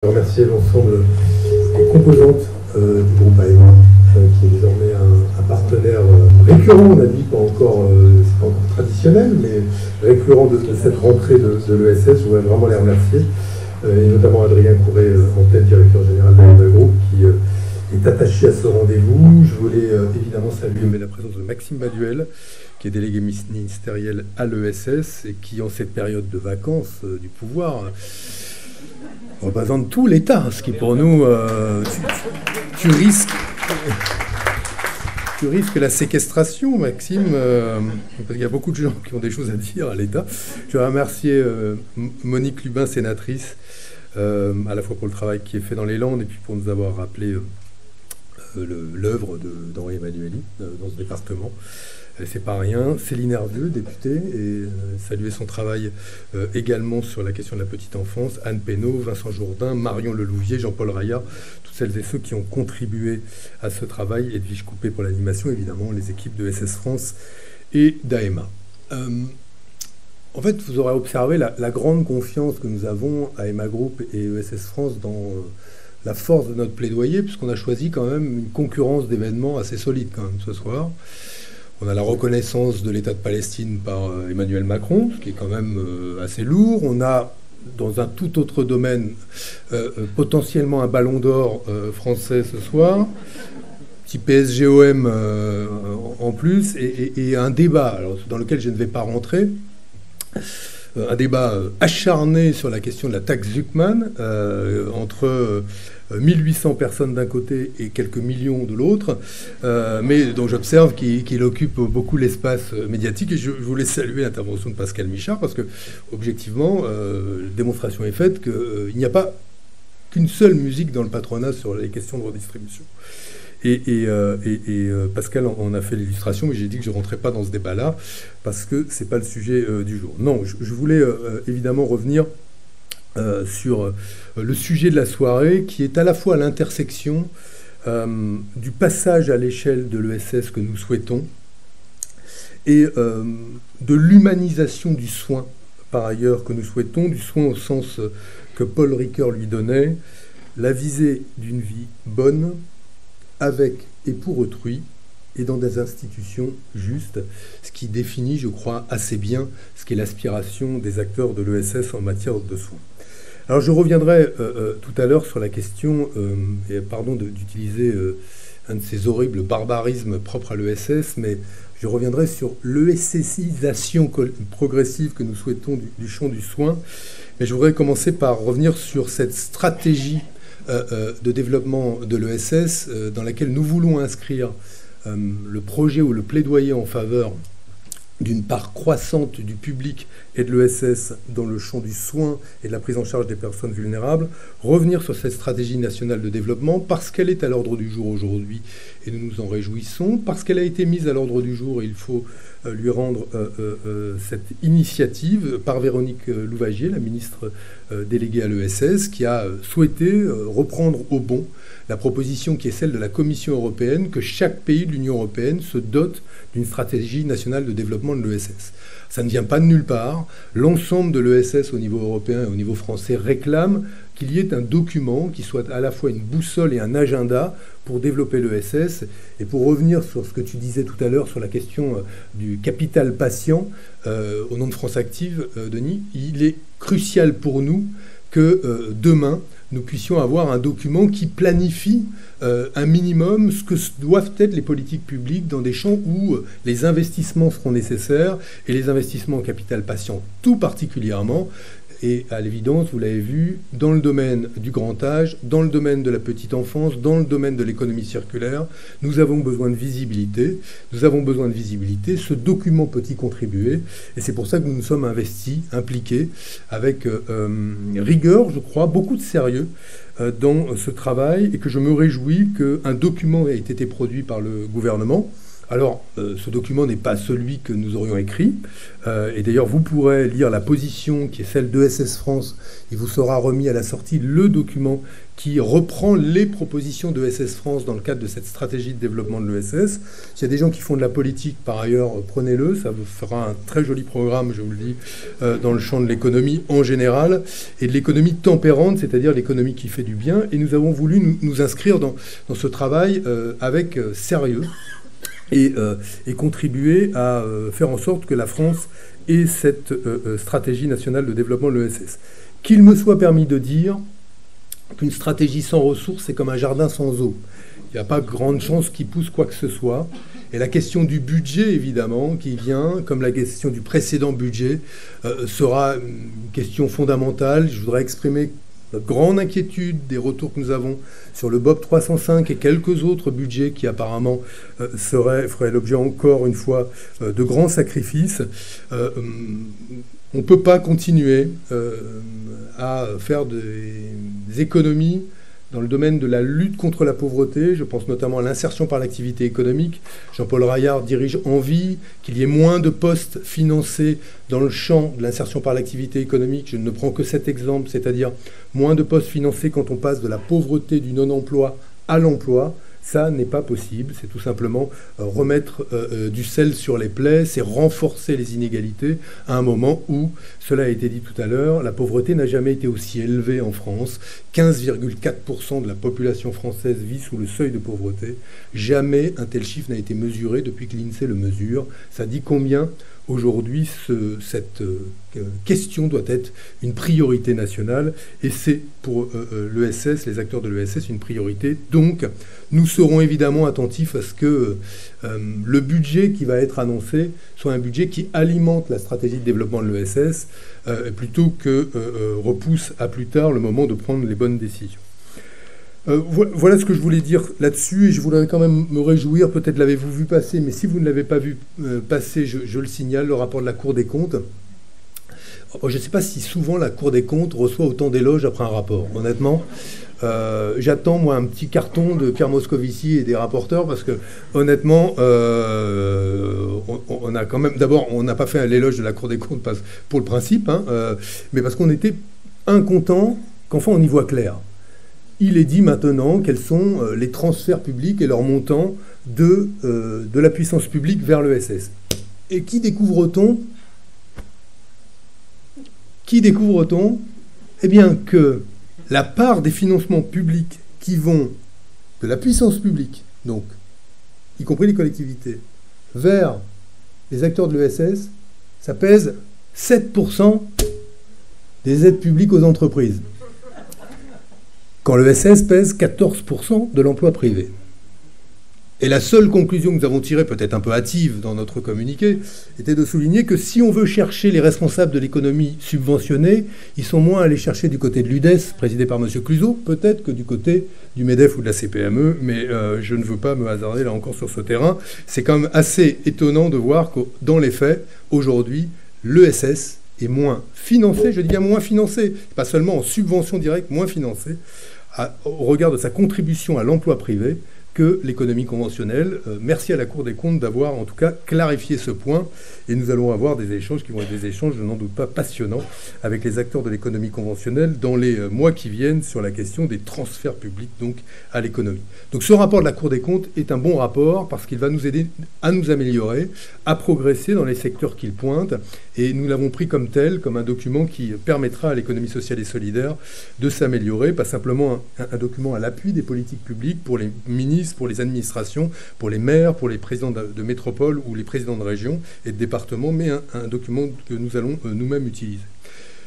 Remercier l'ensemble des composantes du groupe AEMA, qui est désormais un partenaire récurrent, on a dit, c'est pas encore traditionnel, mais récurrent de cette rentrée de l'ESS. Je voudrais vraiment les remercier, et notamment Adrien Couret, en tête directeur général d'AEMA Group, qui est attaché à ce rendez-vous. Je voulais évidemment saluer la présence de Maxime Baduel, qui est délégué ministériel à l'ESS, et qui, en cette période de vacances du pouvoir, représente tout l'État, ce qui pour nous, tu risques la séquestration, Maxime, parce qu'il y a beaucoup de gens qui ont des choses à dire à l'État. Je veux remercier Monique Lubin, sénatrice, à la fois pour le travail qui est fait dans les Landes et puis pour nous avoir rappelé l'œuvre d'Henri Emmanuelli dans ce département. C'est pas rien. Céline Hervieux, députée, et saluer son travail également sur la question de la petite enfance. Anne Pénaud, Vincent Jourdain, Marion Lelouvier, Jean-Paul Raya, toutes celles et ceux qui ont contribué à ce travail. Edwige Coupé pour l'animation, évidemment, les équipes de SS France et d'AEMA. En fait, vous aurez observé la grande confiance que nous avons à AEMA Group et SS France dans la force de notre plaidoyer, puisqu'on a choisi quand même une concurrence d'événements assez solide quand même ce soir. On a la reconnaissance de l'État de Palestine par Emmanuel Macron, ce qui est quand même assez lourd. On a, dans un tout autre domaine, potentiellement un ballon d'or français ce soir, petit PSGOM en plus, et un débat alors, dans lequel je ne vais pas rentrer, un débat acharné sur la question de la taxe Zuckman entre 1800 personnes d'un côté et quelques millions de l'autre, mais dont j'observe qu'il occupe beaucoup l'espace médiatique. Et je voulais saluer l'intervention de Pascal Michard, parce que, objectivement, démonstration est faite qu'il n'y a pas qu'une seule musique dans le patronat sur les questions de redistribution. Et Pascal en a fait l'illustration, mais j'ai dit que je ne rentrais pas dans ce débat-là, parce que ce n'est pas le sujet du jour. Non, je voulais évidemment revenir sur le sujet de la soirée, qui est à la fois l'intersection du passage à l'échelle de l'ESS que nous souhaitons et de l'humanisation du soin, par ailleurs, que nous souhaitons, du soin au sens que Paul Ricoeur lui donnait, la visée d'une vie bonne, avec et pour autrui, et dans des institutions justes, ce qui définit, je crois, assez bien ce qu'est l'aspiration des acteurs de l'ESS en matière de soins. Alors je reviendrai tout à l'heure sur la question, et pardon d'utiliser un de ces horribles barbarismes propres à l'ESS, mais je reviendrai sur l'ESSisation progressive que nous souhaitons du champ du soin. Mais je voudrais commencer par revenir sur cette stratégie de développement de l'ESS dans laquelle nous voulons inscrire le projet ou le plaidoyer en faveur d'une part croissante du public et de l'ESS dans le champ du soin et de la prise en charge des personnes vulnérables, revenir sur cette stratégie nationale de développement parce qu'elle est à l'ordre du jour aujourd'hui et nous nous en réjouissons, parce qu'elle a été mise à l'ordre du jour et il faut lui rendre cette initiative par Véronique Louvagier, la ministre déléguée à l'ESS, qui a souhaité reprendre au bon la proposition qui est celle de la Commission européenne, que chaque pays de l'Union européenne se dote d'une stratégie nationale de développement de l'ESS. Ça ne vient pas de nulle part. L'ensemble de l'ESS au niveau européen et au niveau français réclame qu'il y ait un document qui soit à la fois une boussole et un agenda pour développer l'ESS. Et pour revenir sur ce que tu disais tout à l'heure sur la question du capital patient, au nom de France Active, Denis, il est crucial pour nous que demain, nous puissions avoir un document qui planifie un minimum ce que doivent être les politiques publiques dans des champs où les investissements seront nécessaires, et les investissements en capital patient tout particulièrement. Et à l'évidence, vous l'avez vu, dans le domaine du grand âge, dans le domaine de la petite enfance, dans le domaine de l'économie circulaire, nous avons besoin de visibilité. Nous avons besoin de visibilité. Ce document peut y contribuer. Et c'est pour ça que nous nous sommes investis, impliqués, avec rigueur, je crois, beaucoup de sérieux dans ce travail, et que je me réjouis qu'un document ait été produit par le gouvernement, Alors, ce document n'est pas celui que nous aurions écrit. Et d'ailleurs, vous pourrez lire la position qui est celle d'ESS France. Il vous sera remis à la sortie le document qui reprend les propositions de ESS France dans le cadre de cette stratégie de développement de l'ESS. S'il y a des gens qui font de la politique, par ailleurs, prenez-le. Ça vous fera un très joli programme, je vous le dis, dans le champ de l'économie en général et de l'économie tempérante, c'est-à-dire l'économie qui fait du bien. Et nous avons voulu nous inscrire dans ce travail avec sérieux et contribuer à faire en sorte que la France ait cette stratégie nationale de développement de l'ESS. Qu'il me soit permis de dire qu'une stratégie sans ressources, c'est comme un jardin sans eau. Il n'y a pas grande chance qu'il pousse quoi que ce soit. Et la question du budget, évidemment, qui vient, comme la question du précédent budget, sera une question fondamentale. Je voudrais exprimer notre grande inquiétude des retours que nous avons sur le BOP 305 et quelques autres budgets qui apparemment feraient l'objet encore une fois de grands sacrifices. On ne peut pas continuer à faire des économies dans le domaine de la lutte contre la pauvreté. Je pense notamment à l'insertion par l'activité économique. Jean-Paul Raillard dirige envie qu'il y ait moins de postes financés dans le champ de l'insertion par l'activité économique. Je ne prends que cet exemple, c'est-à-dire moins de postes financés quand on passe de la pauvreté du non-emploi à l'emploi. Ça n'est pas possible, c'est tout simplement remettre du sel sur les plaies, c'est renforcer les inégalités à un moment où, cela a été dit tout à l'heure, la pauvreté n'a jamais été aussi élevée en France. 15,4% de la population française vit sous le seuil de pauvreté. Jamais un tel chiffre n'a été mesuré depuis que l'INSEE le mesure. Ça dit combien aujourd'hui cette question doit être une priorité nationale et c'est pour l'ESS, les acteurs de l'ESS, une priorité. Donc nous serons évidemment attentifs à ce que le budget qui va être annoncé soit un budget qui alimente la stratégie de développement de l'ESS plutôt que repousse à plus tard le moment de prendre les bonnes décisions. Voilà ce que je voulais dire là-dessus, et je voudrais quand même me réjouir, peut-être l'avez-vous vu passer, mais si vous ne l'avez pas vu passer, je le signale, le rapport de la Cour des comptes. Je ne sais pas si souvent la Cour des comptes reçoit autant d'éloges après un rapport, honnêtement. J'attends, moi, un petit carton de Pierre Moscovici et des rapporteurs, parce que, honnêtement, on a quand même... D'abord, on n'a pas fait l'éloge de la Cour des comptes pour le principe, hein, mais parce qu'on était incontent qu'enfin on y voit clair. Il est dit maintenant quels sont les transferts publics et leur montant de la puissance publique vers l'ESS. Et qui découvre-t-on ? Eh bien que la part des financements publics qui vont de la puissance publique, donc y compris les collectivités, vers les acteurs de l'ESS, ça pèse 7% des aides publiques aux entreprises, quand l'ESS pèse 14% de l'emploi privé. Et la seule conclusion que nous avons tirée, peut-être un peu hâtive dans notre communiqué, était de souligner que si on veut chercher les responsables de l'économie subventionnée, ils sont moins allés chercher du côté de l'UDES, présidé par M. Cluzot, peut-être que du côté du MEDEF ou de la CPME, mais je ne veux pas me hasarder là encore sur ce terrain. C'est quand même assez étonnant de voir que dans les faits, aujourd'hui, l'ESS est moins financé, je dis bien moins financé, pas seulement en subvention directe, moins financé, au regard de sa contribution à l'emploi privé, que l'économie conventionnelle. Merci à la Cour des comptes d'avoir en tout cas clarifié ce point, et nous allons avoir des échanges qui vont être des échanges, je n'en doute pas, passionnants avec les acteurs de l'économie conventionnelle dans les mois qui viennent sur la question des transferts publics donc à l'économie. Donc ce rapport de la Cour des comptes est un bon rapport parce qu'il va nous aider à nous améliorer, à progresser dans les secteurs qu'il pointe, et nous l'avons pris comme tel, comme un document qui permettra à l'économie sociale et solidaire de s'améliorer, pas simplement un document à l'appui des politiques publiques pour les ministres, pour les administrations, pour les maires, pour les présidents de métropole ou les présidents de région et de département, mais un document que nous allons nous-mêmes utiliser.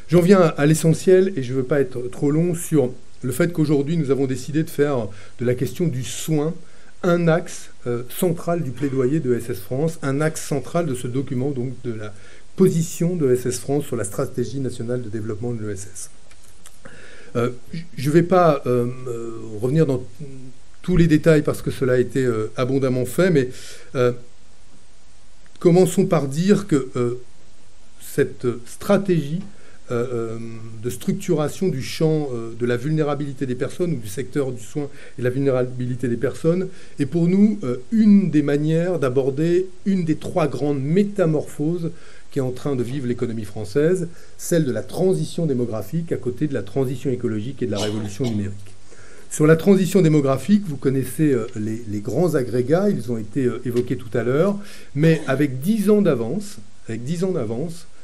J'en viens à l'essentiel, et je ne veux pas être trop long sur le fait qu'aujourd'hui nous avons décidé de faire de la question du soin un axe central du plaidoyer de ESS France, un axe central de ce document, donc de la position de ESS France sur la stratégie nationale de développement de l'ESS. Je ne vais pas revenir dans tous les détails parce que cela a été abondamment fait, mais commençons par dire que cette stratégie de structuration du champ de la vulnérabilité des personnes ou du secteur du soin et de la vulnérabilité des personnes est pour nous une des manières d'aborder une des 3 grandes métamorphoses qui est en train de vivre l'économie française, celle de la transition démographique à côté de la transition écologique et de la révolution numérique. Sur la transition démographique, vous connaissez les grands agrégats, ils ont été évoqués tout à l'heure, mais avec 10 ans d'avance,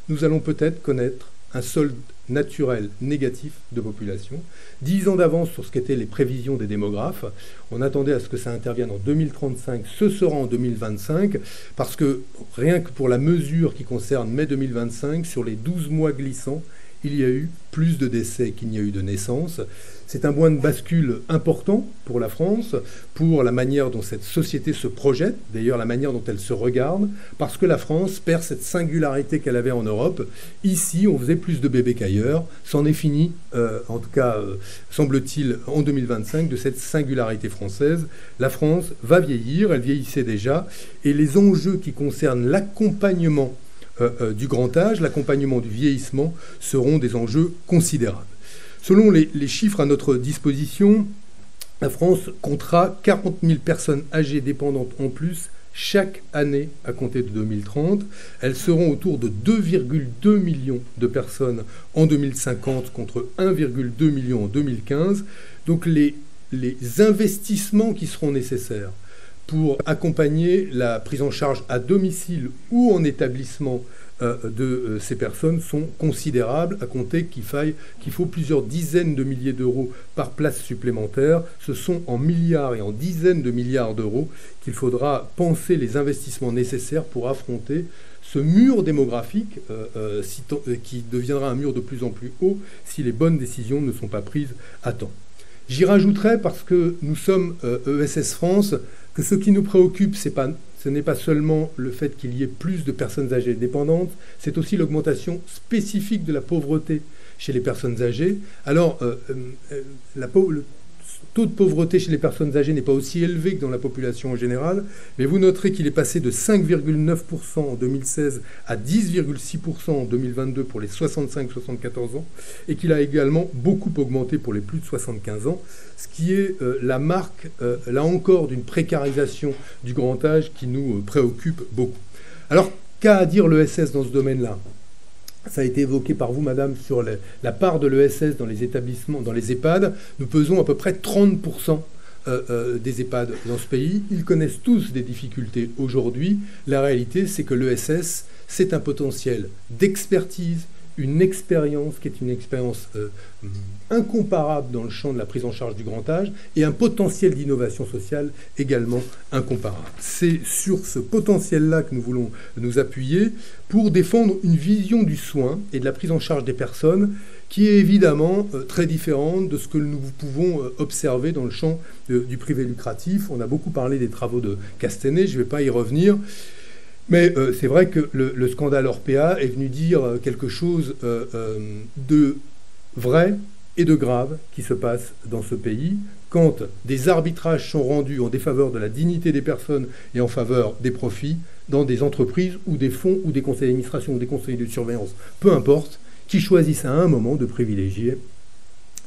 nous allons peut-être connaître un solde naturel négatif de population. 10 ans d'avance sur ce qu'étaient les prévisions des démographes. On attendait à ce que ça intervienne en 2035, ce sera en 2025, parce que rien que pour la mesure qui concerne mai 2025, sur les 12 mois glissants, il y a eu plus de décès qu'il n'y a eu de naissances. C'est un point de bascule important pour la France, pour la manière dont cette société se projette, d'ailleurs la manière dont elle se regarde, parce que la France perd cette singularité qu'elle avait en Europe. Ici, on faisait plus de bébés qu'ailleurs. C'en est fini, en tout cas, semble-t-il, en 2025, de cette singularité française. La France va vieillir, elle vieillissait déjà, et les enjeux qui concernent l'accompagnement du grand âge, l'accompagnement du vieillissement, seront des enjeux considérables. Selon les chiffres à notre disposition, la France comptera 40 000 personnes âgées dépendantes en plus chaque année à compter de 2030. Elles seront autour de 2,2 millions de personnes en 2050 contre 1,2 million en 2015. Donc les investissements qui seront nécessaires pour accompagner la prise en charge à domicile ou en établissement de ces personnes sont considérables, à compter qu'il faut plusieurs dizaines de milliers d'euros par place supplémentaire. Ce sont en milliards et en dizaines de milliards d'euros qu'il faudra penser les investissements nécessaires pour affronter ce mur démographique qui deviendra un mur de plus en plus haut si les bonnes décisions ne sont pas prises à temps. J'y rajouterai, parce que nous sommes ESS France, que ce qui nous préoccupe, ce n'est pas seulement le fait qu'il y ait plus de personnes âgées dépendantes, c'est aussi l'augmentation spécifique de la pauvreté chez les personnes âgées. Alors, le taux de pauvreté chez les personnes âgées n'est pas aussi élevé que dans la population en général, mais vous noterez qu'il est passé de 5,9% en 2016 à 10,6% en 2022 pour les 65-74 ans, et qu'il a également beaucoup augmenté pour les plus de 75 ans, ce qui est la marque, là encore, d'une précarisation du grand âge qui nous préoccupe beaucoup. Alors, qu'a à dire l'ESS dans ce domaine-là ? Ça a été évoqué par vous, madame, sur la part de l'ESS dans les établissements, dans les EHPAD. Nous pesons à peu près 30% des EHPAD dans ce pays. Ils connaissent tous des difficultés aujourd'hui. La réalité, c'est que l'ESS, c'est un potentiel d'expertise, une expérience qui est une expérience incomparable dans le champ de la prise en charge du grand âge et un potentiel d'innovation sociale également incomparable. C'est sur ce potentiel-là que nous voulons nous appuyer pour défendre une vision du soin et de la prise en charge des personnes qui est évidemment très différente de ce que nous pouvons observer dans le champ du privé lucratif. On a beaucoup parlé des travaux de Castanet, je ne vais pas y revenir. Mais c'est vrai que le scandale Orpea est venu dire quelque chose de vrai et de grave qui se passe dans ce pays, quand des arbitrages sont rendus en défaveur de la dignité des personnes et en faveur des profits dans des entreprises ou des fonds ou des conseils d'administration ou des conseils de surveillance, peu importe, qui choisissent à un moment de privilégier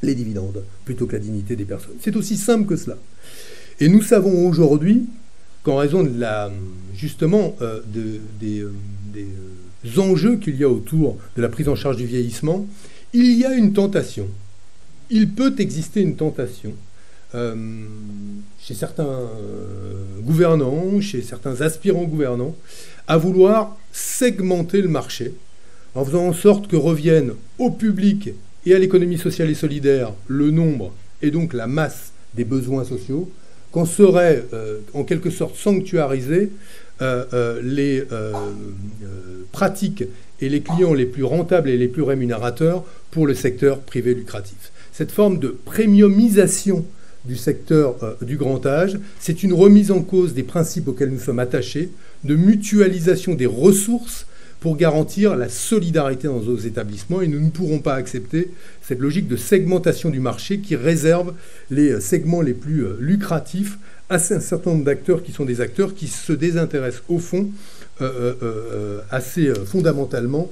les dividendes plutôt que la dignité des personnes. C'est aussi simple que cela. Et nous savons aujourd'hui qu'en raison de des enjeux qu'il y a autour de la prise en charge du vieillissement, il y a une tentation. Il peut exister une tentation chez certains gouvernants, chez certains aspirants gouvernants, à vouloir segmenter le marché en faisant en sorte que reviennent au public et à l'économie sociale et solidaire le nombre et donc la masse des besoins sociaux, qu'on serait en quelque sorte sanctuarisé les pratiques et les clients les plus rentables et les plus rémunérateurs pour le secteur privé lucratif. Cette forme de premiumisation du secteur du grand âge, c'est une remise en cause des principes auxquels nous sommes attachés, de mutualisation des ressources pour garantir la solidarité dans nos établissements, et nous ne pourrons pas accepter cette logique de segmentation du marché qui réserve les segments les plus lucratifs à un certain nombre d'acteurs qui sont des acteurs qui se désintéressent au fond assez fondamentalement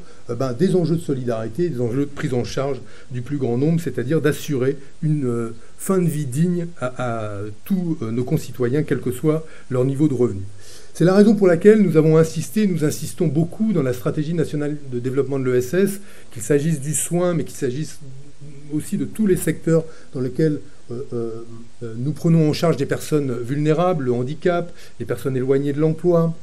des enjeux de solidarité, des enjeux de prise en charge du plus grand nombre, c'est-à-dire d'assurer une fin de vie digne à tous nos concitoyens, quel que soit leur niveau de revenu. C'est la raison pour laquelle nous avons insisté, nous insistons beaucoup dans la stratégie nationale de développement de l'ESS, qu'il s'agisse du soin, mais qu'il s'agisse aussi de tous les secteurs dans lesquels nous prenons en charge des personnes vulnérables, le handicap, les personnes éloignées de l'emploi,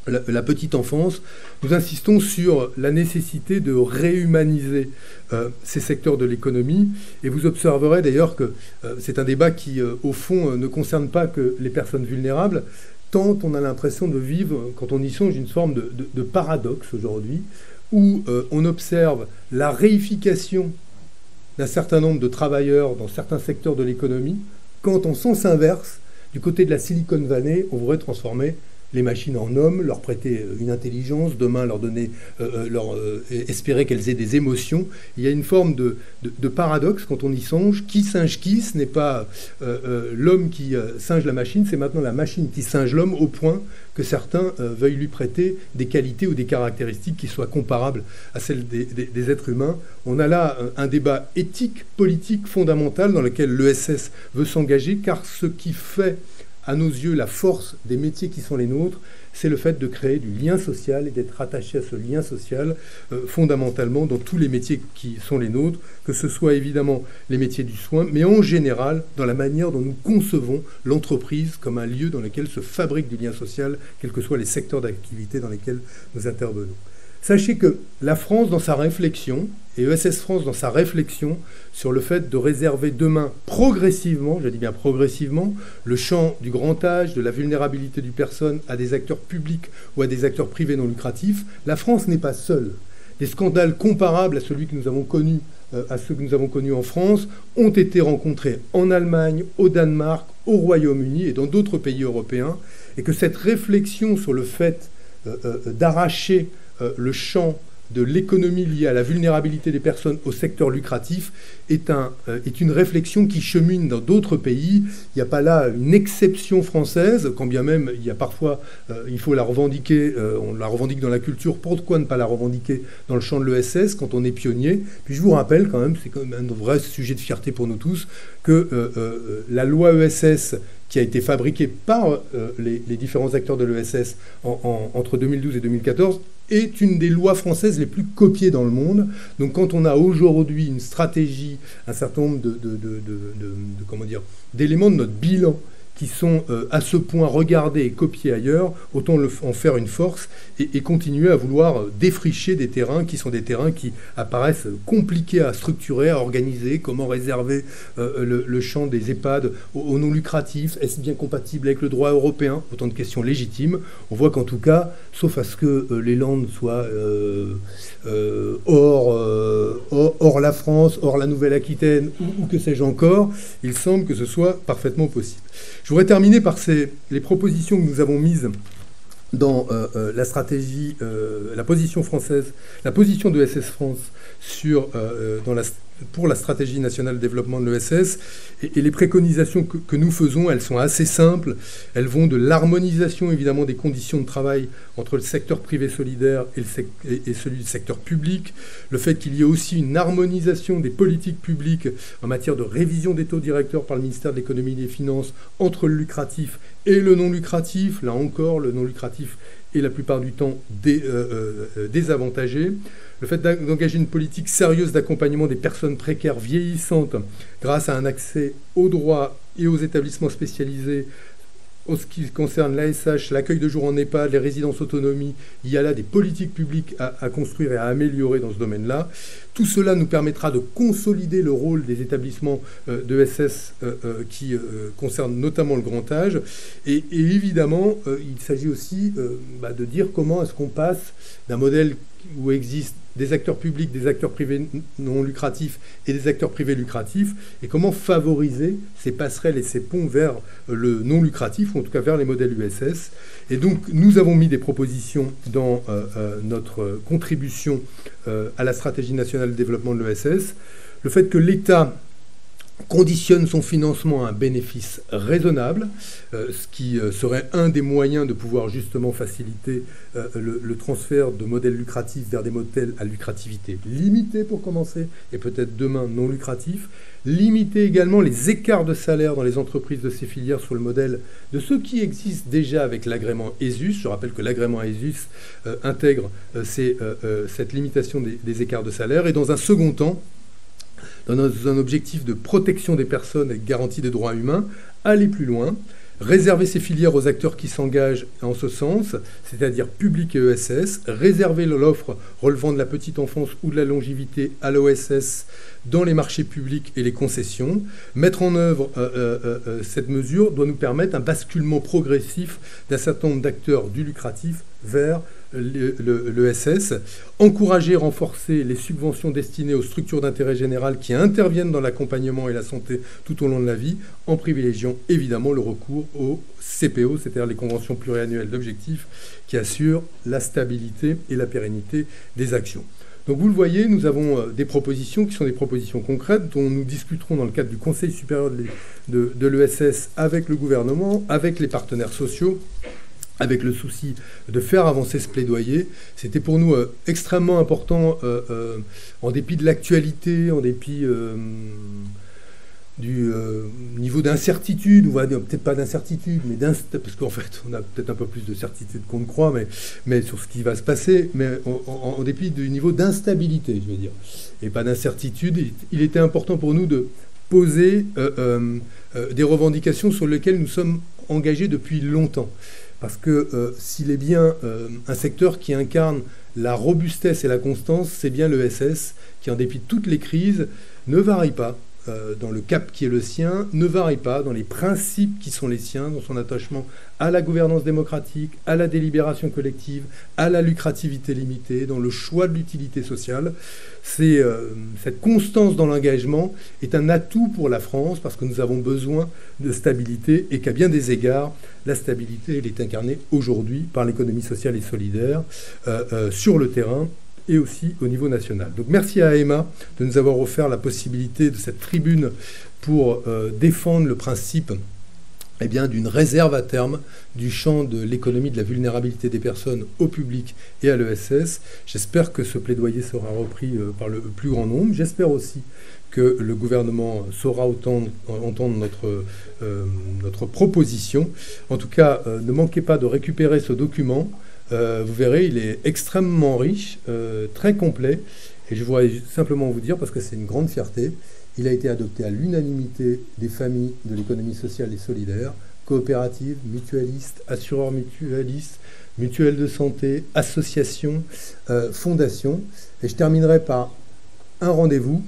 la petite enfance. Nous insistons sur la nécessité de réhumaniser ces secteurs de l'économie. Et vous observerez d'ailleurs que c'est un débat qui, au fond, ne concerne pas que les personnes vulnérables, tant on a l'impression de vivre, quand on y songe, une forme de paradoxe aujourd'hui, où on observe la réification d'un certain nombre de travailleurs dans certains secteurs de l'économie, quand en sens inverse, du côté de la Silicon Valley, on voudrait transformer les machines en hommes, leur prêter une intelligence, demain leur donner, espérer qu'elles aient des émotions. Il y a une forme de paradoxe quand on y songe. Qui singe qui? Ce n'est pas l'homme qui singe la machine, c'est maintenant la machine qui singe l'homme, au point que certains veuillent lui prêter des qualités ou des caractéristiques qui soient comparables à celles des êtres humains. On a là un débat éthique, politique, fondamental dans lequel l'ESS veut s'engager, car ce qui fait à nos yeux, la force des métiers qui sont les nôtres, c'est le fait de créer du lien social et d'être attaché à ce lien social fondamentalement dans tous les métiers qui sont les nôtres, que ce soit évidemment les métiers du soin, mais en général dans la manière dont nous concevons l'entreprise comme un lieu dans lequel se fabrique du lien social, quels que soient les secteurs d'activité dans lesquels nous intervenons. Sachez que la France, dans sa réflexion, et ESS France, dans sa réflexion sur le fait de réserver demain progressivement, je dis bien progressivement, le champ du grand âge, de la vulnérabilité du personne à des acteurs publics ou à des acteurs privés non lucratifs, la France n'est pas seule. Des scandales comparables à celui que nous avons connu, à ceux que nous avons connus en France, ont été rencontrés en Allemagne, au Danemark, au Royaume-Uni et dans d'autres pays européens, et que cette réflexion sur le fait d'arracher le champ de l'économie liée à la vulnérabilité des personnes au secteur lucratif est une réflexion qui chemine dans d'autres pays. Il n'y a pas là une exception française, quand bien même il y a parfois, il faut la revendiquer, on la revendique dans la culture, pourquoi ne pas la revendiquer dans le champ de l'ESS quand on est pionnier? Puis je vous rappelle quand même, c'est quand même un vrai sujet de fierté pour nous tous, que la loi ESS qui a été fabriquée par les différents acteurs de l'ESS entre 2012 et 2014, est une des lois françaises les plus copiées dans le monde. Donc quand on a aujourd'hui une stratégie, un certain nombre d'éléments de notre bilan qui sont à ce point regardés et copiés ailleurs, autant en faire une force et continuer à vouloir défricher des terrains qui sont des terrains qui apparaissent compliqués à structurer, à organiser, comment réserver le champ des EHPAD aux non lucratifs, est-ce bien compatible avec le droit européen, autant de questions légitimes. On voit qu'en tout cas, sauf à ce que les Landes soient hors la France, hors la Nouvelle-Aquitaine, ou que sais-je encore, il semble que ce soit parfaitement possible. Je voudrais terminer par les propositions que nous avons mises dans la stratégie, la position française, la position de ESS France pour la stratégie nationale de développement de l'ESS. Et les préconisations que nous faisons, elles sont assez simples. Elles vont de l'harmonisation, évidemment, des conditions de travail entre le secteur privé solidaire et celui du secteur public. Le fait qu'il y ait aussi une harmonisation des politiques publiques en matière de révision des taux directeurs par le ministère de l'économie et des finances entre le lucratif et le non lucratif. Là encore, le non lucratif est la plupart du temps désavantagé. Le fait d'engager une politique sérieuse d'accompagnement des personnes précaires vieillissantes grâce à un accès aux droits et aux établissements spécialisés. En ce qui concerne l'ASH, l'accueil de jour en EHPAD, les résidences autonomie, il y a là des politiques publiques à construire et à améliorer dans ce domaine-là. Tout cela nous permettra de consolider le rôle des établissements de SS qui concernent notamment le grand âge. Et évidemment, il s'agit aussi de dire comment est-ce qu'on passe d'un modèle où existent des acteurs publics, des acteurs privés non lucratifs et des acteurs privés lucratifs, et comment favoriser ces passerelles et ces ponts vers le non lucratif, ou en tout cas vers les modèles USS. Et donc, nous avons mis des propositions dans notre contribution à la stratégie nationale de développement de l'ESS. Le fait que l'État conditionne son financement à un bénéfice raisonnable, ce qui serait un des moyens de pouvoir justement faciliter le transfert de modèles lucratifs vers des modèles à lucrativité limitée pour commencer, et peut-être demain non lucratifs. Limiter également les écarts de salaire dans les entreprises de ces filières sur le modèle de ceux qui existent déjà avec l'agrément ESUS. Je rappelle que l'agrément ESUS intègre cette limitation des écarts de salaire. Et dans un second temps, dans un objectif de protection des personnes et de garantie des droits humains, aller plus loin, réserver ces filières aux acteurs qui s'engagent en ce sens, c'est-à-dire public et ESS, réserver l'offre relevant de la petite enfance ou de la longévité à l'OSS dans les marchés publics et les concessions. Mettre en œuvre cette mesure doit nous permettre un basculement progressif d'un certain nombre d'acteurs du lucratif vers l'ESS, encourager et renforcer les subventions destinées aux structures d'intérêt général qui interviennent dans l'accompagnement et la santé tout au long de la vie, en privilégiant évidemment le recours aux CPO, c'est-à-dire les conventions pluriannuelles d'objectifs qui assurent la stabilité et la pérennité des actions. Donc vous le voyez, nous avons des propositions qui sont des propositions concrètes dont nous discuterons dans le cadre du Conseil supérieur de l'ESS avec le gouvernement, avec les partenaires sociaux, avec le souci de faire avancer ce plaidoyer. C'était pour nous extrêmement important, en dépit de l'actualité, en dépit du niveau d'incertitude, ou peut-être pas d'incertitude, mais parce qu'en fait, on a peut-être un peu plus de certitude qu'on ne croit, mais sur ce qui va se passer, mais en dépit du niveau d'instabilité, je veux dire, et pas d'incertitude, il était important pour nous de poser des revendications sur lesquelles nous sommes engagés depuis longtemps. Parce que s'il est bien un secteur qui incarne la robustesse et la constance, c'est bien l'ESS qui, en dépit de toutes les crises, ne varie pas dans le cap qui est le sien, ne varie pas dans les principes qui sont les siens, dans son attachement à la gouvernance démocratique, à la délibération collective, à la lucrativité limitée, dans le choix de l'utilité sociale. Cette constance dans l'engagement est un atout pour la France parce que nous avons besoin de stabilité et qu'à bien des égards, la stabilité elle est incarnée aujourd'hui par l'économie sociale et solidaire sur le terrain et aussi au niveau national. Donc merci à Emma de nous avoir offert la possibilité de cette tribune pour défendre le principe d'une réserve à terme du champ de l'économie de la vulnérabilité des personnes au public et à l'ESS. J'espère que ce plaidoyer sera repris par le plus grand nombre. J'espère aussi que le gouvernement saura entendre notre proposition. En tout cas, ne manquez pas de récupérer ce document. Vous verrez, il est extrêmement riche, très complet. Et je voudrais simplement vous dire, parce que c'est une grande fierté, il a été adopté à l'unanimité des familles de l'économie sociale et solidaire, coopératives, mutualistes, assureurs mutualistes, mutuelles de santé, associations, fondations. Et je terminerai par un rendez-vous,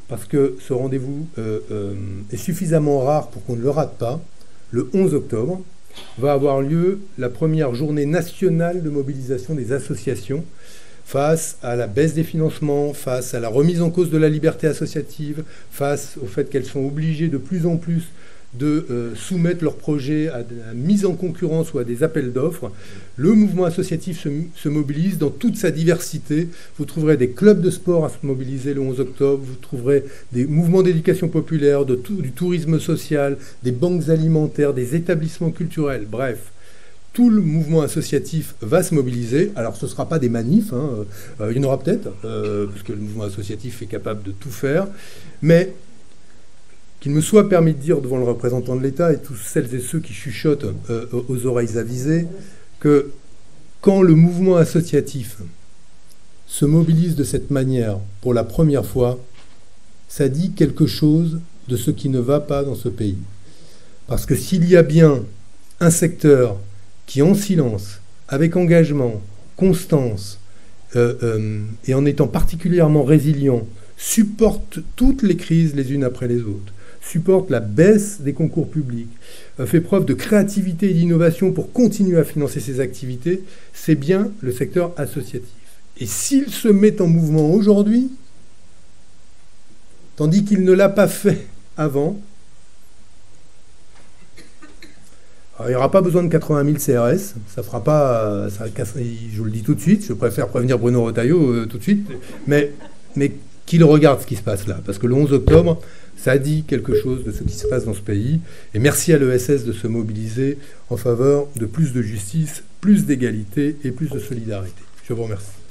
parce que ce rendez-vous est suffisamment rare pour qu'on ne le rate pas. Le 11 octobre va avoir lieu la première journée nationale de mobilisation des associations face à la baisse des financements, face à la remise en cause de la liberté associative, face au fait qu'elles sont obligées de plus en plus de soumettre leurs projets à la mise en concurrence ou à des appels d'offres. Le mouvement associatif se mobilise dans toute sa diversité. Vous trouverez des clubs de sport à se mobiliser le 11 octobre, vous trouverez des mouvements d'éducation populaire, du tourisme social, des banques alimentaires, des établissements culturels, bref. Tout le mouvement associatif va se mobiliser. Alors, ce ne sera pas des manifs, il y en aura peut-être, parce que le mouvement associatif est capable de tout faire, mais qu'il me soit permis de dire devant le représentant de l'État et tous celles et ceux qui chuchotent aux oreilles avisées que quand le mouvement associatif se mobilise de cette manière pour la première fois, ça dit quelque chose de ce qui ne va pas dans ce pays. Parce que s'il y a bien un secteur qui, en silence, avec engagement, constance, et en étant particulièrement résilient, supporte toutes les crises les unes après les autres, supporte la baisse des concours publics, fait preuve de créativité et d'innovation pour continuer à financer ses activités, c'est bien le secteur associatif. Et s'il se met en mouvement aujourd'hui, tandis qu'il ne l'a pas fait avant, alors, il n'y aura pas besoin de 80 000 CRS, ça fera pas, je vous le dis tout de suite, je préfère prévenir Bruno Retailleau tout de suite, mais qu'il regarde ce qui se passe là. Parce que le 11 octobre, ça dit quelque chose de ce qui se passe dans ce pays. Et merci à l'ESS de se mobiliser en faveur de plus de justice, plus d'égalité et plus de solidarité. Je vous remercie.